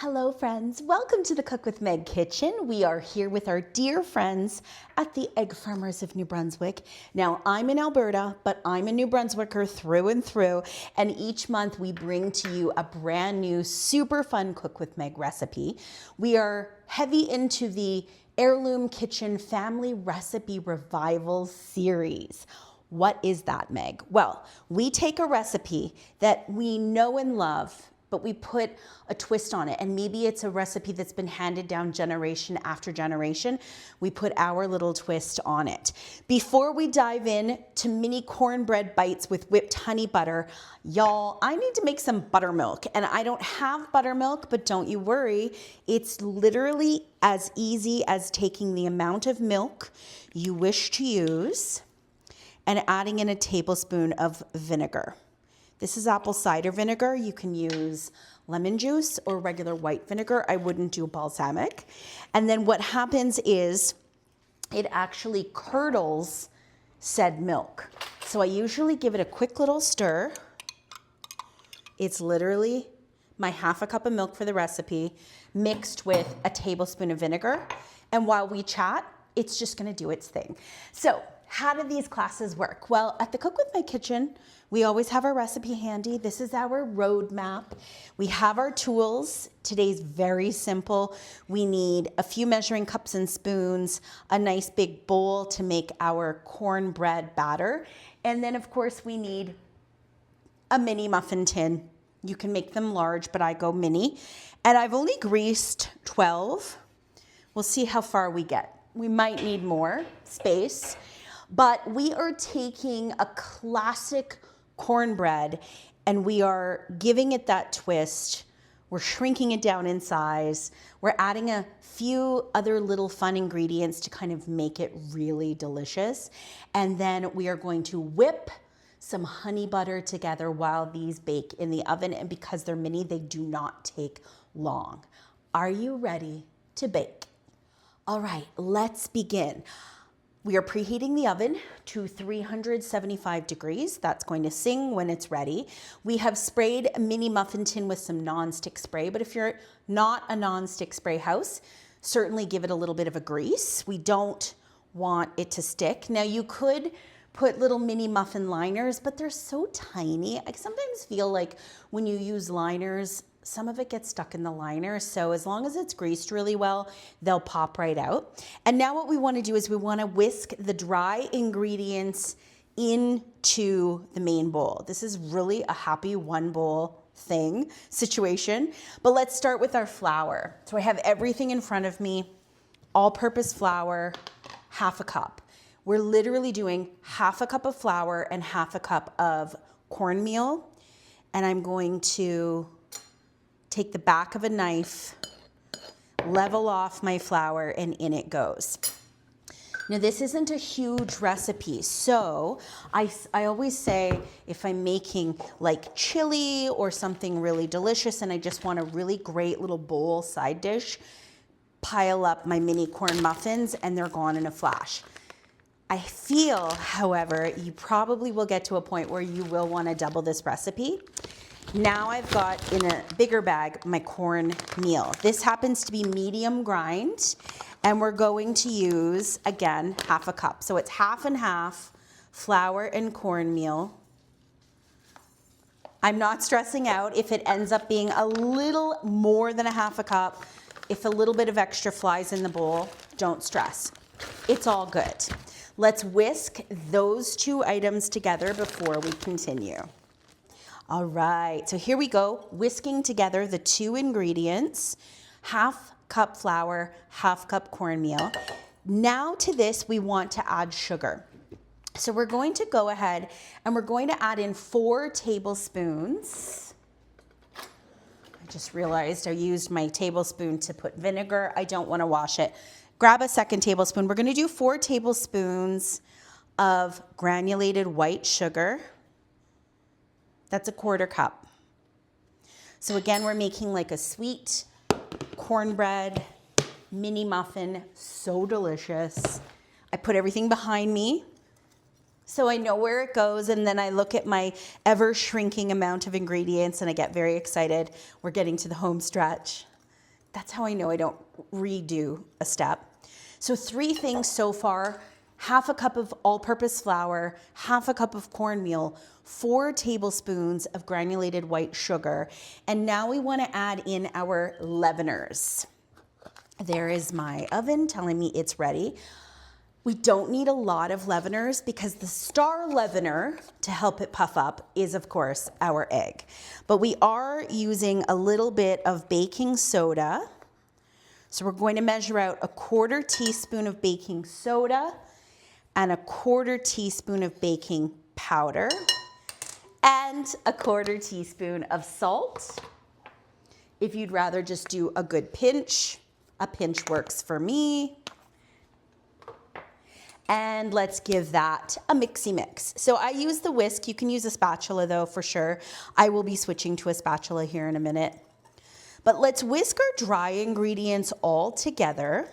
Hello friends, welcome to the Cook with Meg kitchen. We are here with our dear friends at the Egg Farmers of New Brunswick. Now I'm in Alberta, but I'm a New Brunswicker through and through. And each month we bring to you a brand new super fun Cook with Meg recipe. We are heavy into the Heirloom Kitchen Family Recipe Revival series. What is that, Meg? Well, we take a recipe that we know and love, but we put a twist on it. And maybe it's a recipe that's been handed down generation after generation. We put our little twist on it. Before we dive in to mini cornbread bites with whipped honey butter, y'all, I need to make some buttermilk. And I don't have buttermilk, but don't you worry. It's literally as easy as taking the amount of milk you wish to use and adding in a tablespoon of vinegar. This is apple cider vinegar. You can use lemon juice or regular white vinegar. I wouldn't do balsamic. And then what happens is it actually curdles said milk. So I usually give it a quick little stir. It's literally my half a cup of milk for the recipe mixed with a tablespoon of vinegar. And while we chat, it's just gonna do its thing. So how do these classes work? Well, at the Cook with My Kitchen, we always have our recipe handy. This is our roadmap. We have our tools. Today's very simple. We need a few measuring cups and spoons, a nice big bowl to make our cornbread batter. And then of course we need a mini muffin tin. You can make them large, but I go mini. And I've only greased 12. We'll see how far we get. We might need more space. But we are taking a classic cornbread and we are giving it that twist. We're shrinking it down in size. We're adding a few other little fun ingredients to kind of make it really delicious. And then we are going to whip some honey butter together while these bake in the oven. And because they're mini, they do not take long. Are you ready to bake? All right, let's begin. We are preheating the oven to 375 degrees. That's going to sing when it's ready. We have sprayed a mini muffin tin with some non-stick spray, but if you're not a non-stick spray house, certainly give it a little bit of a grease. We don't want it to stick. Now you could put little mini muffin liners, but they're so tiny. I sometimes feel like when you use liners, some of it gets stuck in the liner. So as long as it's greased really well, they'll pop right out. And now what we want to do is we want to whisk the dry ingredients into the main bowl. This is really a happy one bowl situation. But let's start with our flour. So I have everything in front of me, all-purpose flour, half a cup. We're literally doing half a cup of flour and half a cup of cornmeal. And I'm going to take the back of a knife, level off my flour, and in it goes. Now this isn't a huge recipe, so I always say if I'm making like chili or something really delicious and I just want a really great little bowl side dish, pile up my mini corn muffins and they're gone in a flash. I feel, however, you probably will get to a point where you will want to double this recipe. Now I've got in a bigger bag my cornmeal. This happens to be medium grind, and we're going to use, again, half a cup. So it's half and half flour and cornmeal. I'm not stressing out if it ends up being a little more than a half a cup. If a little bit of extra flies in the bowl, don't stress. It's all good. Let's whisk those two items together before we continue. All right, so here we go, whisking together the two ingredients, half cup flour, half cup cornmeal. Now to this, we want to add sugar. So we're going to go ahead and we're going to add in 4 tablespoons. I just realized I used my tablespoon to put vinegar. I don't want to wash it. Grab a second tablespoon. We're going to do 4 tablespoons of granulated white sugar. That's a 1/4 cup. So again, we're making like a sweet cornbread mini muffin, so delicious. I put everything behind me so I know where it goes, and then I look at my ever shrinking amount of ingredients and I get very excited. We're getting to the home stretch. That's how I know I don't redo a step. So 3 things so far: half a cup of all-purpose flour, half a cup of cornmeal, 4 tablespoons of granulated white sugar. And now we want to add in our leaveners. There is my oven telling me it's ready. We don't need a lot of leaveners because the star leavener to help it puff up is, of course, our egg. But we are using a little bit of baking soda. So we're going to measure out a 1/4 teaspoon of baking soda and a 1/4 teaspoon of baking powder and a 1/4 teaspoon of salt. If you'd rather just do a good pinch, a pinch works for me. And let's give that a mixy mix. So I use the whisk. You can use a spatula though, for sure. I will be switching to a spatula here in a minute. But let's whisk our dry ingredients all together.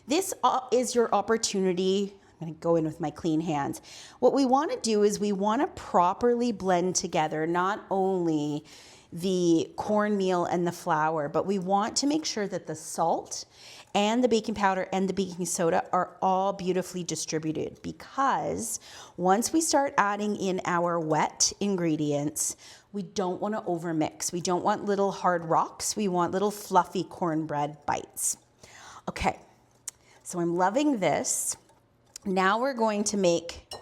This is your opportunity. I'm going to go in with my clean hands. What we want to do is we want to properly blend together not only the cornmeal and the flour, but we want to make sure that the salt and the baking powder and the baking soda are all beautifully distributed, because once we start adding in our wet ingredients, we don't want to overmix. We don't want little hard rocks. We want little fluffy cornbread bites. Okay, so I'm loving this. Now we're going to make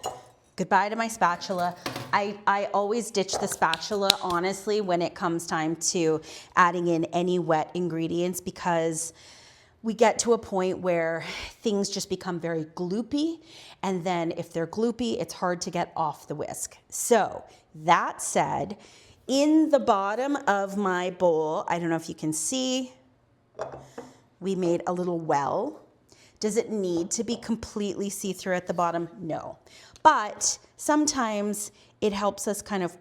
goodbye to my spatula. I always ditch the spatula, honestly, when it comes time to adding in any wet ingredients, because we get to a point where things just become very gloopy. And then if they're gloopy, it's hard to get off the whisk. So that said, in the bottom of my bowl, I don't know if you can see, we made a little well. Does it need to be completely see-through at the bottom? No. But sometimes it helps us kind of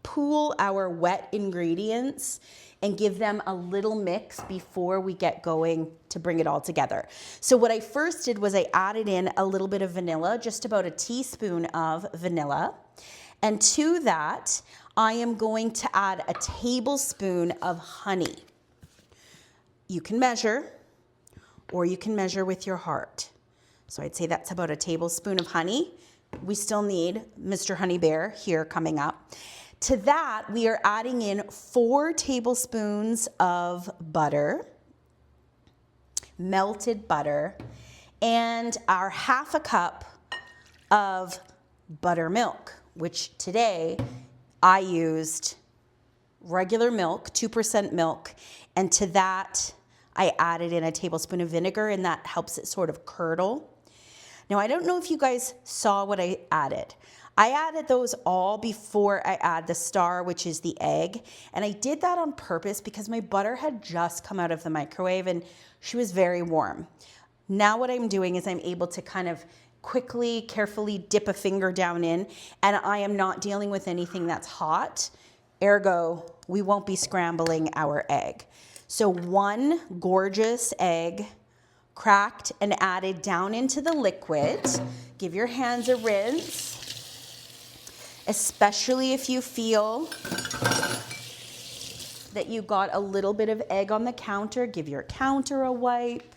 pool our wet ingredients and give them a little mix before we get going to bring it all together. So what I first did was I added in a little bit of vanilla, just about a teaspoon of vanilla. And to that, I am going to add a tablespoon of honey. You can measure, or you can measure with your heart. So I'd say that's about a tablespoon of honey. We still need Mr. Honey Bear here coming up. To that, we are adding in 4 tablespoons of butter, melted butter, and our half a cup of buttermilk, which today I used regular milk, 2% milk, and to that I added in a tablespoon of vinegar, and that helps it sort of curdle. Now, I don't know if you guys saw what I added. I added those all before I add the star, which is the egg. And I did that on purpose because my butter had just come out of the microwave and she was very warm. Now what I'm doing is I'm able to kind of quickly, carefully dip a finger down in, and I am not dealing with anything that's hot. Ergo, we won't be scrambling our egg. So 1 gorgeous egg, cracked and added down into the liquid. Give your hands a rinse, especially if you feel that you got a little bit of egg on the counter. Give your counter a wipe.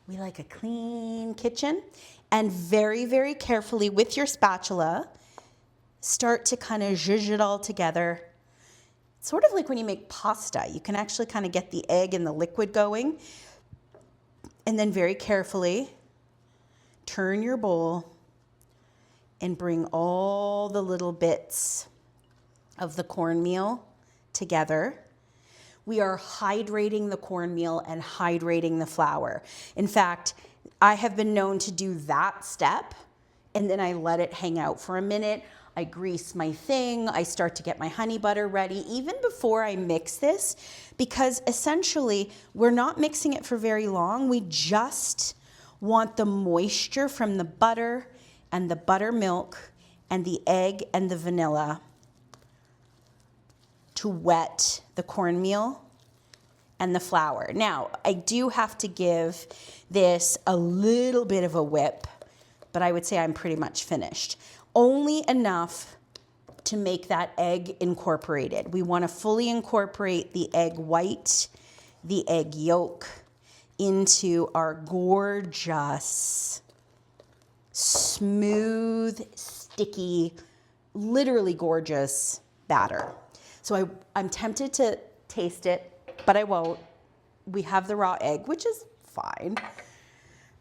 We like a clean kitchen. And very, very carefully with your spatula, start to kind of zhuzh it all together. It's sort of like when you make pasta. You can actually kind of get the egg and the liquid going. And then very carefully turn your bowl and bring all the little bits of the cornmeal together. We are hydrating the cornmeal and hydrating the flour. In fact, I have been known to do that step and then I let it hang out for a minute. I grease my thing. I start to get my honey butter ready even before I mix this, because essentially we're not mixing it for very long. We just want the moisture from the butter and the buttermilk and the egg and the vanilla to wet the cornmeal and the flour. Now, I do have to give this a little bit of a whip, but I would say I'm pretty much finished. Only enough to make that egg incorporated. We want to fully incorporate the egg white, the egg yolk into our gorgeous, smooth, sticky, literally gorgeous batter. So I'm tempted to taste it, but I won't. We have the raw egg, which is fine,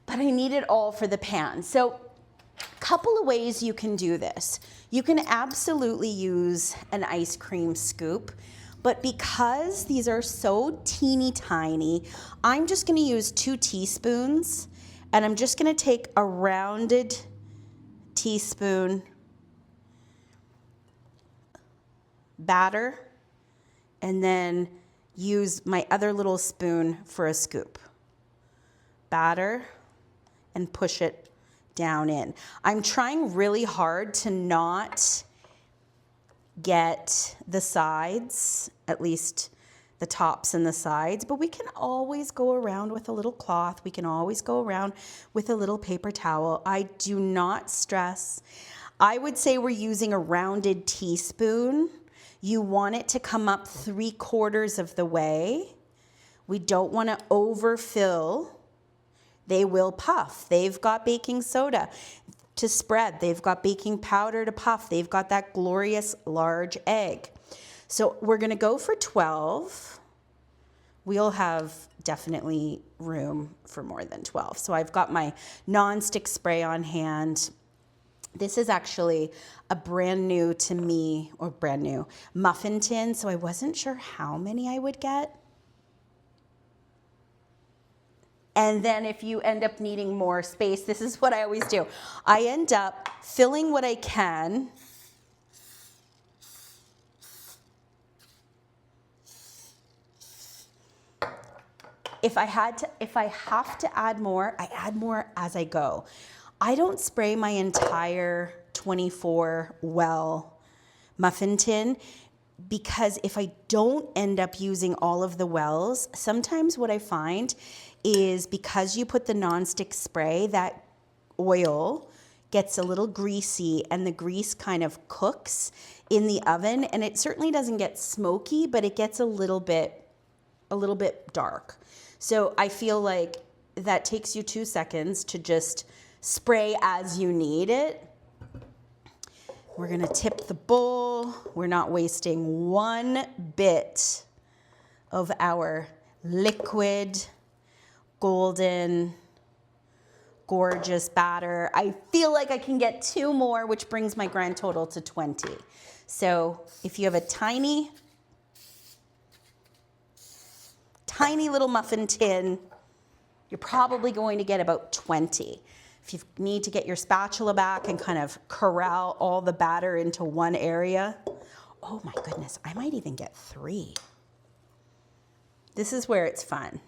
but I need it all for the pan. So a couple of ways you can do this. You can absolutely use an ice cream scoop, but because these are so teeny tiny, I'm just gonna use 2 teaspoons, and I'm just gonna take a rounded teaspoon batter and then use my other little spoon for a scoop. Batter and push it down in. I'm trying really hard to not get the sides, at least the tops and the sides, but we can always go around with a little cloth. We can always go around with a little paper towel. I do not stress. I would say we're using a rounded teaspoon. You want it to come up 3/4 of the way. We don't want to overfill. They will puff. They've got baking soda to spread. They've got baking powder to puff. They've got that glorious large egg. So we're going to go for 12. We'll have definitely room for more than 12. So I've got my nonstick spray on hand. This is actually a brand new to me, or brand new muffin tin, so I wasn't sure how many I would get. And then if you end up needing more space, this is what I always do. I end up filling what I can. If I have to add more, I add more as I go. I don't spray my entire 24 well muffin tin, because if I don't end up using all of the wells, sometimes what I find is because you put the nonstick spray, that oil gets a little greasy and the grease kind of cooks in the oven, and it certainly doesn't get smoky, but it gets a little bit dark. So I feel like that takes you 2 seconds to just spray as you need it. We're gonna tip the bowl. We're not wasting one bit of our liquid, golden, gorgeous batter. I feel like I can get 2 more, which brings my grand total to 20. So if you have a tiny little muffin tin, you're probably going to get about 20. If you need to get your spatula back and kind of corral all the batter into one area, oh my goodness, I might even get 3. This is where it's fun.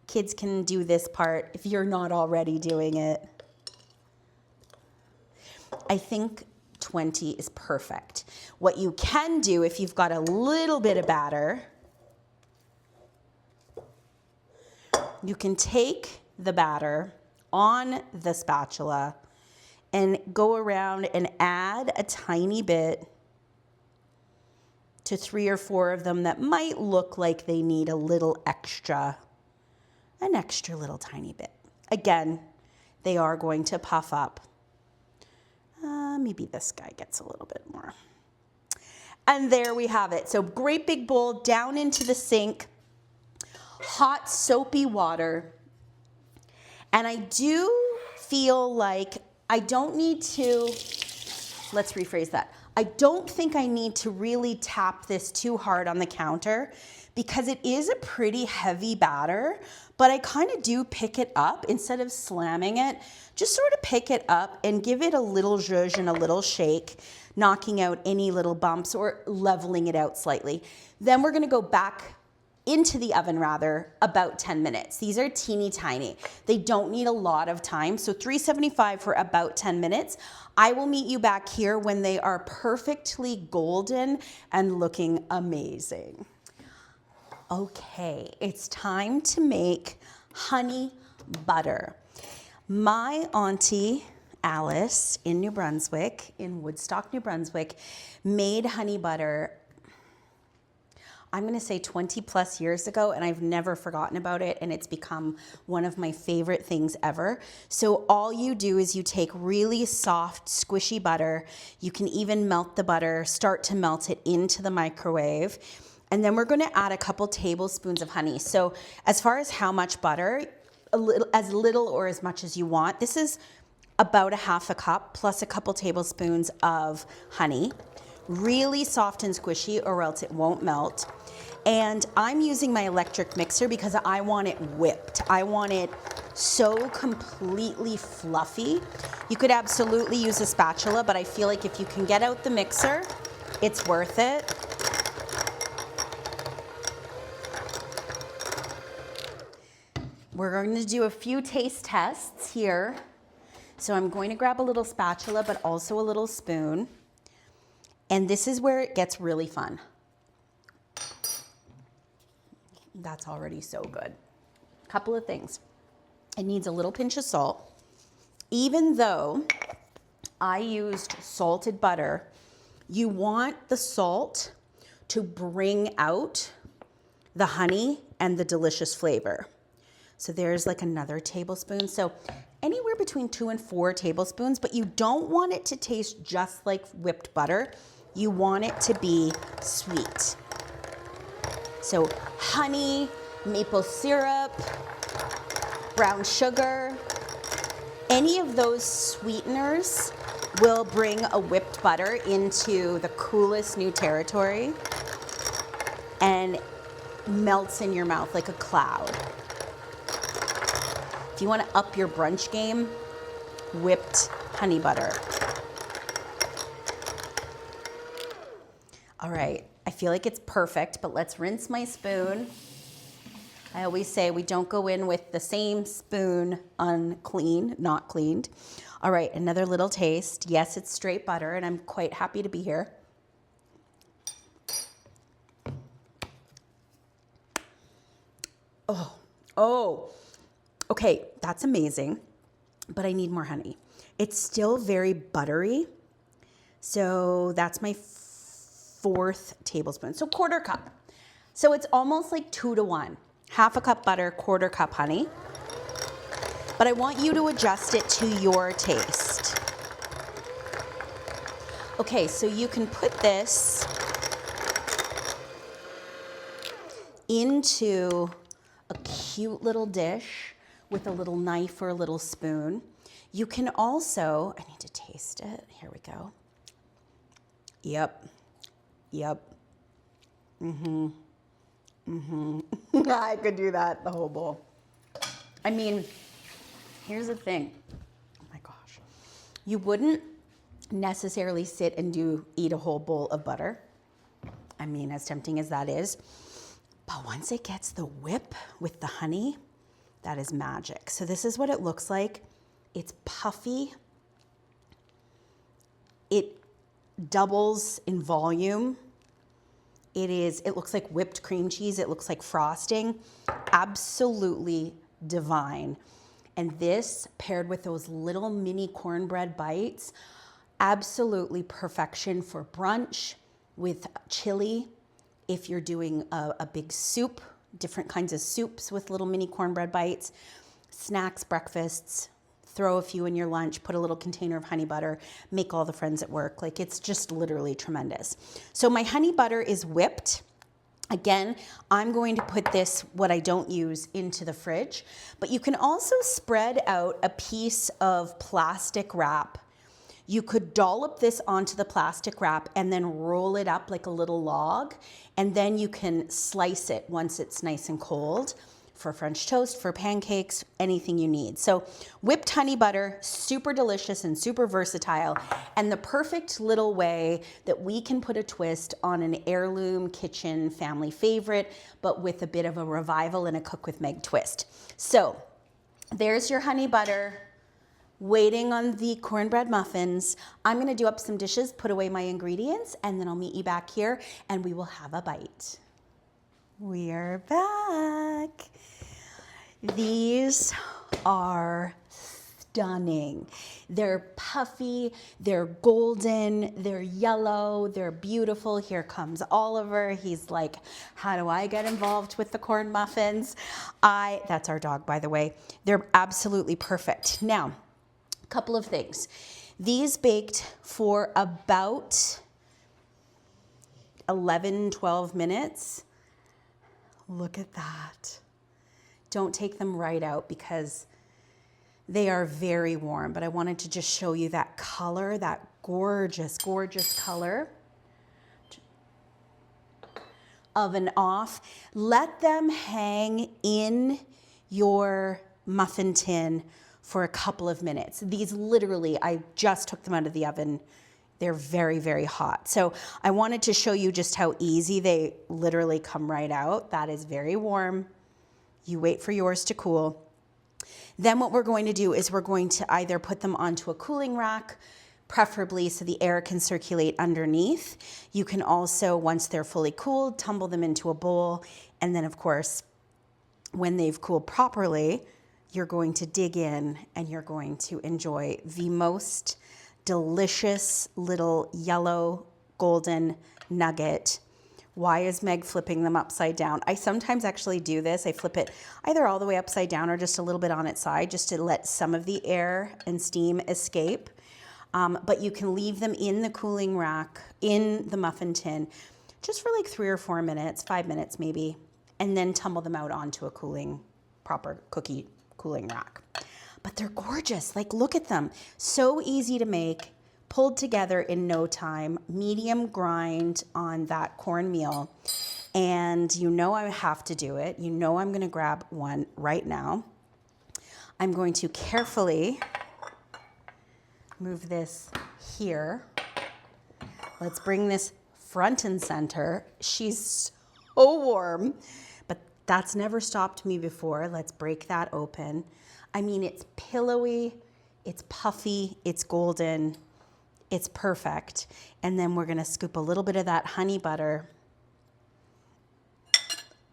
Kids can do this part if you're not already doing it. I think 20 is perfect. What you can do if you've got a little bit of batter, you can take the batter on the spatula and go around and add a tiny bit to 3 or 4 of them that might look like they need a little extra, an extra little tiny bit. Again, they are going to puff up. Maybe this guy gets a little bit more. And there we have it. So great big bowl down into the sink, hot soapy water. And I do feel like I don't need to, let's rephrase that. I don't think I need to really tap this too hard on the counter, because it is a pretty heavy batter, but I kind of do pick it up instead of slamming it. Just sort of pick it up and give it a little zhuzh and a little shake, knocking out any little bumps or leveling it out slightly. Then we're gonna go back into the oven about 10 minutes. These are teeny tiny. They don't need a lot of time. So 375 for about 10 minutes. I will meet you back here when they are perfectly golden and looking amazing. Okay, it's time to make honey butter. My auntie Alice in New Brunswick, in Woodstock, New Brunswick, made honey butter, I'm gonna say 20 plus years ago, and I've never forgotten about it, and it's become one of my favorite things ever. So all you do is you take really soft, squishy butter. You can even melt the butter, start to melt it into the microwave. And then we're gonna add a couple tablespoons of honey. So as far as how much butter, as little or as much as you want. This is about a half a cup plus a couple tablespoons of honey. Really soft and squishy or else it won't melt. And I'm using my electric mixer because I want it whipped. I want it so completely fluffy. You could absolutely use a spatula, but I feel like if you can get out the mixer, it's worth it. We're going to do a few taste tests here. So I'm going to grab a little spatula, but also a little spoon. And this is where it gets really fun. That's already so good. Couple of things. It needs a little pinch of salt. Even though I used salted butter, you want the salt to bring out the honey and the delicious flavor. So there's like another tablespoon. So anywhere between 2 and 4 tablespoons, but you don't want it to taste just like whipped butter. You want it to be sweet. So honey, maple syrup, brown sugar, any of those sweeteners will bring a whipped butter into the coolest new territory and melts in your mouth like a cloud. If you want to up your brunch game, whipped honey butter. All right, I feel like it's perfect, but let's rinse my spoon. I always say we don't go in with the same spoon unclean, not cleaned. All right, another little taste. Yes, it's straight butter, and I'm quite happy to be here. Oh, okay, that's amazing, but I need more honey. It's still very buttery, so that's my 4th tablespoon, so 1/4 cup. So it's almost like 2 to 1. Half a cup butter, 1/4 cup honey. But I want you to adjust it to your taste. Okay, so you can put this into a cute little dish with a little knife or a little spoon. You can also, I need to taste it. Here we go. Yep. I could do that, the whole bowl. I mean, here's the thing. Oh my gosh. You wouldn't necessarily sit and eat a whole bowl of butter. I mean, as tempting as that is. But once it gets the whip with the honey, that is magic. So this is what it looks like. It's puffy. It doubles in volume. It looks like whipped cream cheese. It looks like frosting. Absolutely divine. And this paired with those little mini cornbread bites, absolutely perfection for brunch with chili. If you're doing a big soup, different kinds of soups with little mini cornbread bites, snacks, breakfasts, throw a few in your lunch, put a little container of honey butter, make all the friends at work. Like, it's just literally tremendous. So my honey butter is whipped. Again, I'm going to put this, what I don't use, into the fridge, but you can also spread out a piece of plastic wrap. You could dollop this onto the plastic wrap and then roll it up like a little log, and then you can slice it once it's nice and cold for French toast, for pancakes, anything you need. So whipped honey butter, super delicious and super versatile, and the perfect little way that we can put a twist on an Heirloom Kitchen family favorite, but with a bit of a revival and a Cook with Meg twist. So there's your honey butter, waiting on the cornbread muffins. I'm gonna do up some dishes, put away my ingredients, and then I'll meet you back here and we will have a bite. We are back. These are stunning. They're puffy, they're golden, they're yellow, they're beautiful. Here comes Oliver. He's like, how do I get involved with the corn muffins? That's our dog, by the way. They're absolutely perfect. Now, a couple of things. These baked for about 11, 12 minutes. Look at that. Don't take them right out because they are very warm, but I wanted to just show you that color, that gorgeous, gorgeous color. Oven off. Let them hang in your muffin tin for a couple of minutes. These literally, I just took them out of the oven. They're very, very hot. So I wanted to show you just how easy they literally come right out. That is very warm. You wait for yours to cool. Then what we're going to do is we're going to either put them onto a cooling rack, preferably so the air can circulate underneath. You can also, once they're fully cooled, tumble them into a bowl. And then of course, when they've cooled properly, you're going to dig in and you're going to enjoy the most delicious little yellow golden nugget. Why is Meg flipping them upside down? I sometimes actually do this. I flip it either all the way upside down or just a little bit on its side just to let some of the air and steam escape. But you can leave them in the cooling rack, in the muffin tin, just for like 3 or 4 minutes, 5 minutes maybe, and then tumble them out onto a proper cookie cooling rack. But they're gorgeous. Like, look at them. So easy to make, pulled together in no time, medium grind on that cornmeal. And you know I have to do it. You know I'm going to grab one right now. I'm going to carefully move this here. Let's bring this front and center. She's so warm, but that's never stopped me before. Let's break that open. I mean, it's pillowy, it's puffy, it's golden, it's perfect. And then we're gonna scoop a little bit of that honey butter.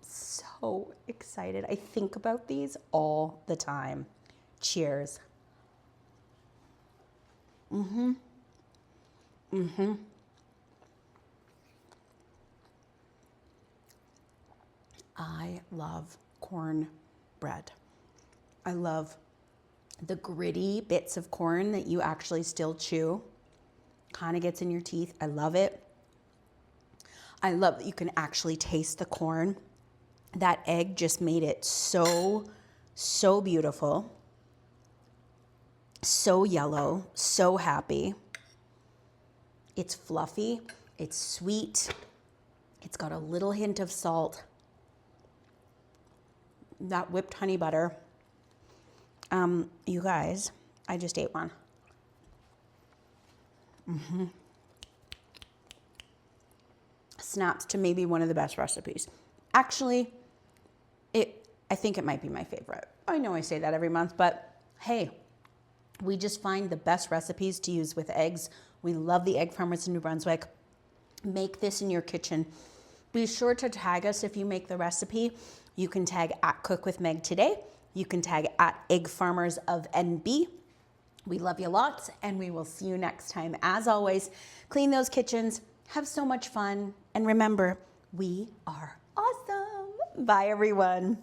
So excited. I think about these all the time. Cheers. I love cornbread. I love the gritty bits of corn that you actually still chew. Kind of gets in your teeth. I love it. I love that you can actually taste the corn. That egg just made it so, so beautiful. So yellow, so happy. It's fluffy, it's sweet. It's got a little hint of salt. That whipped honey butter. You guys, I just ate one. Snaps to maybe one of the best recipes. Actually, I think it might be my favorite. I know I say that every month, but hey, we just find the best recipes to use with eggs. We love the Egg Farmers in New Brunswick. Make this in your kitchen. Be sure to tag us if you make the recipe. You can tag at Cook with Meg Today. You can tag at Egg Farmers of NB. We love you lots, and we will see you next time. As always, clean those kitchens, have so much fun, and remember, we are awesome. Bye, everyone.